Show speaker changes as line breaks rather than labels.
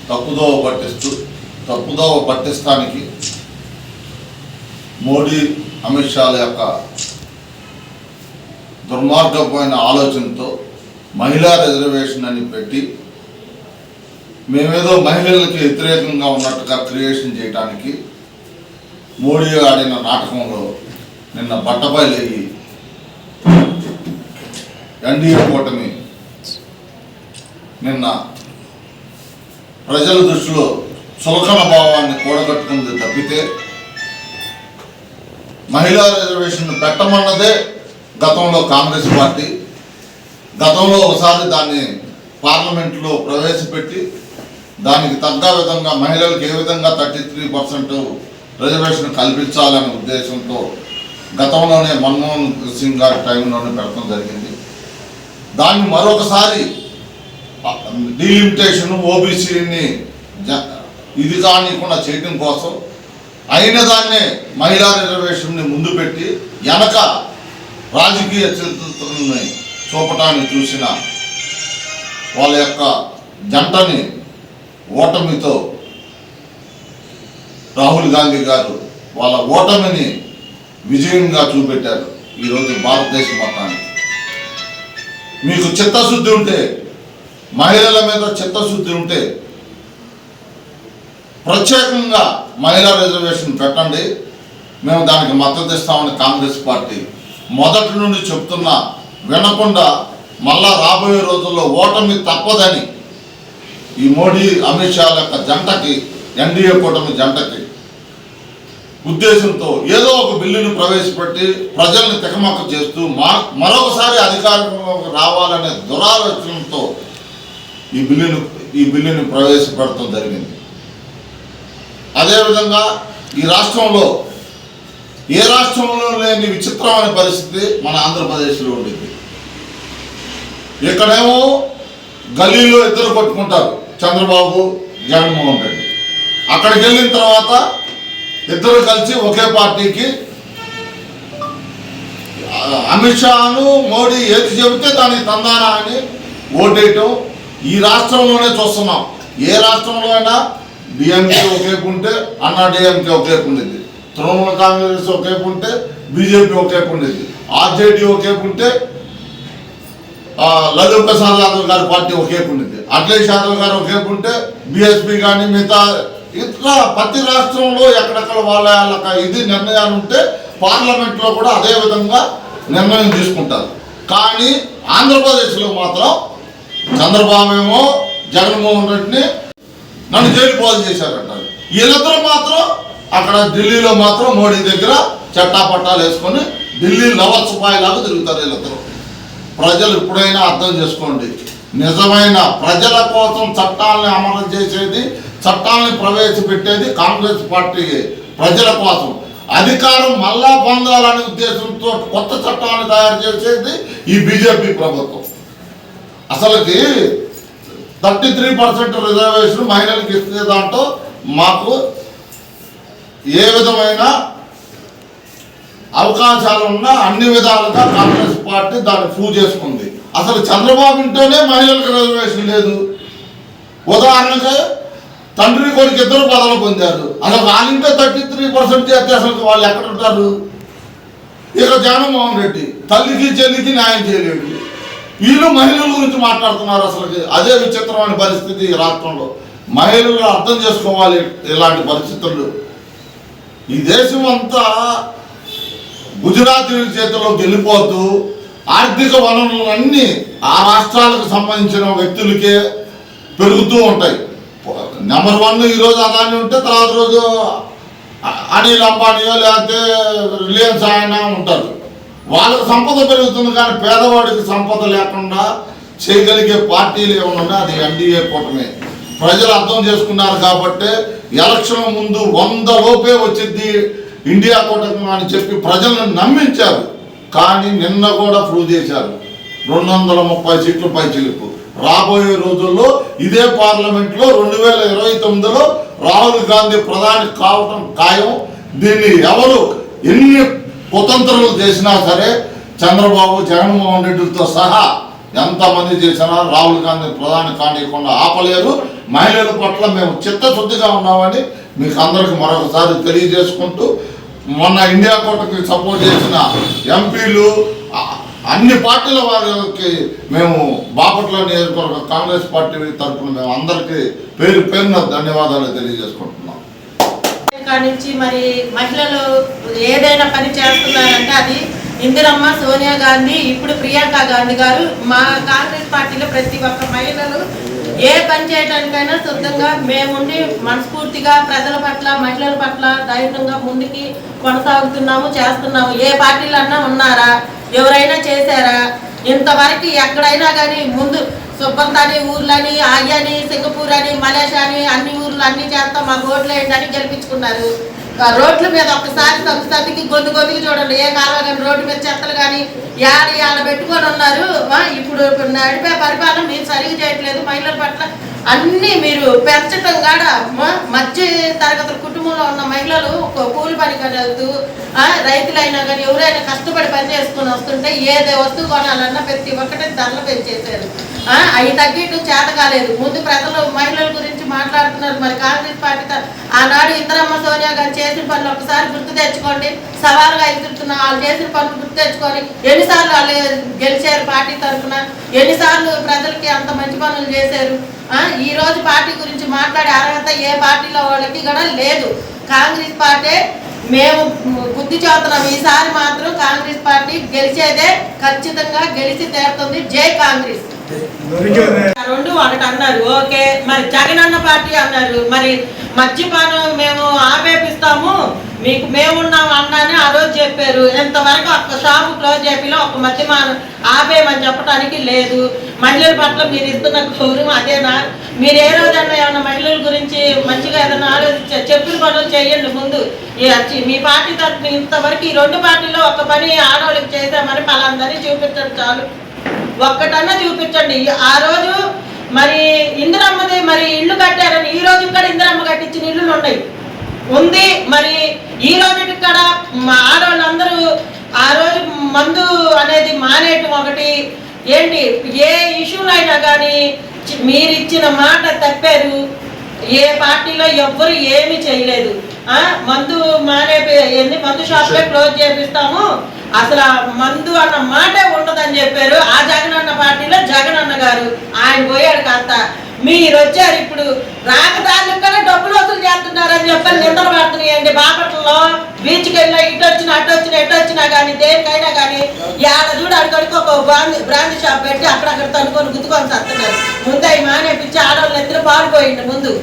తప్పుదోవ పట్టిస్తానికి మోడీ అమిత్ షాల యొక్క దుర్మార్గమైన ఆలోచనతో మహిళా రిజర్వేషన్ అని పెట్టి మేమేదో మహిళలకి వ్యతిరేకంగా ఉన్నట్టుగా క్రియేషన్ చేయడానికి మోడీ ఆడిన నాటకంలో నిన్న బట్టబయలయ్యి ఎన్డీఏ కూటమి నిన్న ప్రజల దృష్టిలో చులకన భావాన్ని కూడగట్టుకుంది తప్పితే మహిళా రిజర్వేషన్ పెట్టమన్నదే గతంలో కాంగ్రెస్ పార్టీ గతంలో ఒకసారి దాన్ని పార్లమెంట్లో ప్రవేశపెట్టి దానికి తగ్గ విధంగా మహిళలకు ఏ విధంగా 33% రిజర్వేషన్ కల్పించాలనే ఉద్దేశంతో గతంలోనే మన్మోహన్ సింగ్ గారి టైంలోనే పెట్టడం జరిగింది. దాన్ని మరొకసారి డీలిమిటేషన్ ఓబీసీని ఇది కానికుండా చేయడం కోసం అయిన దాన్నే మహిళా రిజర్వేషన్ని ముందు పెట్టి వెనక రాజకీయ చరిత్రని చూపటాన్ని చూసిన వాళ్ళ యొక్క జంటని ఓటమితో రాహుల్ గాంధీ గారు వాళ్ళ ఓటమిని విజయంగా చూపెట్టారు. ఈరోజు భారతదేశం మొత్తానికి మీకు చిత్తశుద్ధి ఉంటే, మహిళల మీద చిత్తశుద్ధి ఉంటే ప్రత్యేకంగా మహిళా రిజర్వేషన్ పెట్టండి, మేము దానికి మద్దతు ఇస్తామని కాంగ్రెస్ పార్టీ మొదటి నుండి చెప్తున్నా వినకుండా మళ్ళా రాబోయే రోజుల్లో ఓటమి తప్పదని ఈ మోడీ అమిత్ షా యొక్క జంటకి, ఎన్డీఏ కూటమి జంటకి ఉద్దేశంతో ఏదో ఒక బిల్లును ప్రవేశపెట్టి ప్రజల్ని తికమక చేస్తూ మరొకసారి అధికారంలోకి రావాలనే దురాలోచనతో ఈ బిల్లును ప్రవేశపెడతాం జరిగింది. అదేవిధంగా ఈ రాష్ట్రంలో ఏ రాష్ట్రంలో లేని విచిత్రమైన పరిస్థితి మన ఆంధ్రప్రదేశ్లో ఉండింది. ఇక్కడేమో గల్లీలో ఇద్దరు కొట్టుకుంటారు, చంద్రబాబు జగన్మోహన్ రెడ్డి. అక్కడికి వెళ్ళిన తర్వాత ఇద్దరు కలిసి ఒకే పార్టీకి అమిత్ షాను మోడీ ఏది చెబితే దానికి తందానా అని ఓటేయటం ఈ రాష్ట్రంలోనే చూస్తున్నాం. ఏ రాష్ట్రంలో అయినా డిఎంకే ఒకేపు ఉంటే అన్నా డిఎంకే ఒకేపు ఉండేది, తృణమూల కాంగ్రెస్ ఒకేపు ఉంటే బీజేపీ ఒకేపు ఉండేది, ఆర్జేడీ ఒకేపు ఉంటే లల్లూ ప్రసాద్ యాదవ్ గారి పార్టీ ఒకేపు ఉండేది, అఖిలేష్ యాదవ్ గారు ఒకేపు ఉంటే బీఎస్పీ కానీ మిగతా ఇట్లా ప్రతి రాష్ట్రంలో ఎక్కడెక్కడ వాళ్ళ ఇది నిర్ణయాలు ఉంటే పార్లమెంట్లో కూడా అదే విధంగా నిర్ణయం తీసుకుంటారు. కానీ ఆంధ్రప్రదేశ్లో మాత్రం చంద్రబాబు ఏమో జగన్మోహన్ రెడ్డిని నన్ను జైలు పాలు చేశారంటారు. వీళ్ళిద్దరూ మాత్రం అక్కడ ఢిల్లీలో మాత్రం మోడీ దగ్గర చట్టాపట్టాలు వేసుకొని ఢిల్లీ లవత్సపాయిలాగా తిరుగుతారు వీళ్ళిద్దరూ. ప్రజలు ఎప్పుడైనా అర్థం చేసుకోండి, నిజమైన ప్రజల కోసం చట్టాలని అమలు చేసేది, చట్టాలను ప్రవేశపెట్టేది కాంగ్రెస్ పార్టీ ప్రజల కోసం. అధికారం మళ్ళా పొందాలనే ఉద్దేశంతో కొత్త చట్టాలను తయారు చేసేది ఈ బీజేపీ ప్రభుత్వం. అసలుకి 33% రిజర్వేషన్ మహిళలకు ఇస్తే దాంట్లో మాకు ఏ విధమైన అవకాశాలు ఉన్నా అన్ని విధాలుగా కాంగ్రెస్ పార్టీ దాన్ని ప్రూవ్ చేసుకుంది. అసలు చంద్రబాబు ఇంటేనే మహిళలకు రిజర్వేషన్ లేదు. ఉదాహరణగా తండ్రి కొడుకు ఇద్దరు పదవులు పొందారు, అసలు వాళ్ళింటే 33% చేస్తే అసలు వాళ్ళు ఎక్కడ ఉంటారు? ఇక జగన్మోహన్ రెడ్డి తల్లికి చెల్లికి న్యాయం చేయలేడు. వీళ్ళు మహిళల గురించి మాట్లాడుతున్నారు. అసలు అదే విచిత్రమైన పరిస్థితి ఈ రాష్ట్రంలో. మహిళలు అర్థం చేసుకోవాలి ఇలాంటి పరిస్థితులు. ఈ దేశం అంతా గుజరాతీ చేతిలోకి వెళ్ళిపోతూ ఆర్థిక వనరులన్నీ ఆ రాష్ట్రాలకు సంబంధించిన వ్యక్తులకే పెరుగుతూ ఉంటాయి. నెంబర్ 1 ఈరోజు అదాని ఉంటే తర్వాత రోజు అనిల్ అంబానీయో లేకపోతే రిలయన్స్ ఆయన ఉంటారు. వాళ్ళకి సంపద పెరుగుతుంది, కానీ పేదవాడికి సంపద లేకుండా చేయగలిగే పార్టీలు ఏమన్నా అది ఎన్డీఏ కూటమి. ప్రజలు అర్థం చేసుకున్నారు కాబట్టి ఎలక్షన్ ముందు 100 లోపే వచ్చింది ఇండియా కూటమి అని చెప్పి ప్రజలను నమ్మించారు. కానీ నిన్న కూడా ప్రూవ్ చేశారు, 230 సీట్లు పై చిలుపు. రాబోయే రోజుల్లో ఇదే పార్లమెంట్లో 2029లో రాహుల్ గాంధీ ప్రధాని కావటం ఖాయం. దీన్ని ఎవరు ఎన్ని కుతంత్రాలు చేసినా సరే చంద్రబాబు జగన్మోహన్ రెడ్డితో సహా ఎంతమంది చేసినా రాహుల్ గాంధీ ప్రధాని కానియకుండా ఆపలేరు. మహిళల పట్ల మేము చిత్తశుద్ధిగా ఉన్నామని మీకు అందరికి మరొకసారి తెలియజేసుకుంటూ, మొన్న ఇండియా కోటకి సపోర్ట్ చేసిన ఎంపీలు అన్ని పార్టీల వారికి మేము బాపట్ల నియోజకవర్గ కాంగ్రెస్ పార్టీ తరఫున మేము అందరికీ పేరు పేరున ధన్యవాదాలు తెలియజేసుకుంటున్నాం.
నుంచి మరి మహిళలు ఏదైనా పని చేస్తున్నారంటే అది ఇందిరమ్మ, సోనియా గాంధీ, ఇప్పుడు ప్రియాంక గాంధీ గారు. మా కాంగ్రెస్ పార్టీలో ప్రతి ఒక్క మహిళలు ఏ పని చేయడానికైనా సిద్ధంగా మేముండి మనస్ఫూర్తిగా ప్రజల పట్ల, మహిళల పట్ల ధైర్యంగా ముందుకి కొనసాగుతున్నాము, చేస్తున్నాము. ఏ పార్టీలు అన్నా ఉన్నారా, ఎవరైనా చేశారా? ఇంతవరకు ఎక్కడైనా కానీ ముందు సుబ్బంతని ఊర్లని, ఆయ్యని, సింగపూర్ అని, మలేషియా అని అన్ని ఊర్లు అన్ని చేస్తాం, మాకు ఓట్లు వేయండి అని గెలిపించుకున్నారు. రోడ్ల మీద ఒక్కసారి సంస్థకి గొంతుకి చూడండి, ఏ కాలువ కానీ రోడ్డు మీద చెత్తలు కానీ ఆడ పెట్టుకొని ఉన్నారు. ఇప్పుడు నడిపే పరిపాలన మీరు సరిగ్గా చేయట్లేదు. మహిళల పట్ల అన్నీ మీరు పెంచటం కాడ మధ్య తరగతుల కుటుంబంలో ఉన్న మహిళలు కూలి పనికి వెళ్తూ, రైతులైనా కానీ ఎవరైనా కష్టపడి పని చేసుకుని వస్తుంటే ఏదే వస్తువు కొనాలన్నా ప్రతి ఒక్కటే ధరలు పెంచేశారు. అవి తగ్గట్టు చేత కాలేదు. ముందు ప్రజలు మహిళల గురించి మాట్లాడుతున్నారు. మరి కాంగ్రెస్ పార్టీ ఆనాడు ఇందిరమ్మ, సోనియా గారు చేసిన పనులు ఒకసారి గుర్తు తెచ్చుకోండి. సవాలుగా ఎదురుతున్న వాళ్ళు చేసిన పనులు గుర్తు తెచ్చుకొని ఎన్నిసార్లు వాళ్ళు గెలిచారు పార్టీ తరఫున, ఎన్నిసార్లు ప్రజలకి అంత మంచి పనులు చేశారు. ఈ రోజు పార్టీ గురించి మాట్లాడే అర్హత ఏ పార్టీలో వాళ్ళకి కూడా లేదు. కాంగ్రెస్ పార్టీ మేము బుద్ధి చెబుతున్నాం. ఈసారి మాత్రం కాంగ్రెస్ పార్టీ గెలిచేదే, ఖచ్చితంగా గెలిచి తీరుతుంది. జై కాంగ్రెస్. రెండు ఒకటి అన్నారు, ఓకే. మరి జగనన్న పార్టీ అన్నారు, మరి మద్యపానం మేము ఆపేపిస్తాము, మీకు మేమున్నాం అన్నాని ఆ రోజు చెప్పారు. ఇంతవరకు ఒక్క షాపు క్లోజ్ చేపిలో ఒక మద్యపానం ఆపేయమని చెప్పడానికి లేదు. మహిళల పట్ల మీరు ఇస్తున్న గౌరవం అదేనా? మీరు ఏ రోజన్నా ఏమన్నా మహిళల గురించి మంచిగా ఏదైనా ఆలోచించారు? చెప్పిన పనులు చేయండి ముందు. మీ పార్టీ తరఫున ఇంతవరకు ఈ రెండు పార్టీలో ఒక పని ఆడవాళ్ళకి చేసామని పలాందని చూపించండి చాలు. ఒక్కటన్నా చూపించండి. ఆ రోజు మరి ఇందిరమ్మది మరి ఇల్లు కట్టారని ఈ రోజు ఇక్కడ ఇందిరమ్మ కట్టించిన ఇల్లులు ఉన్నాయి ఉంది. మరి ఈ రోజు ఇక్కడ మా ఆడవాళ్ళందరూ ఆ రోజు మందు అనేది మానేయటం ఒకటి ఏంటి, ఏ ఇష్యూలు అయినా కానీ మీరు ఇచ్చిన మాట తప్పారు. ఏ పార్టీలో ఎవ్వరు ఏమీ చేయలేదు. మందు ఎన్ని మందు షాపులే క్లోజ్ చేపిస్తాము, అసలు మందు అన్న మాటే ఉండదని చెప్పారు. ఆ జగనన్న పార్టీలో జగనన్న గారు ఆయన పోయాడు కాస్త. మీరు వచ్చారు ఇప్పుడు రాకదారులకు కూడా డబ్బులు వసూలు చేస్తున్నారని చెప్పని నిందలు పడుతున్నాయండి. బాపట్లలో బీచ్కి వెళ్ళినా ఇటు వచ్చినా అటు వచ్చినా ఎటు వచ్చినా కానీ దేనికైనా కానీ ఆడ చూడు అక్కడికి ఒక బ్రాండ్ షాప్ పెట్టి అక్కడక్కడ తనుకొని గుద్దుకొని వస్తున్నారు. ముందు అవి మానేపించి ఆడవాళ్ళు ఎత్తున పాల్పోయింది ముందు.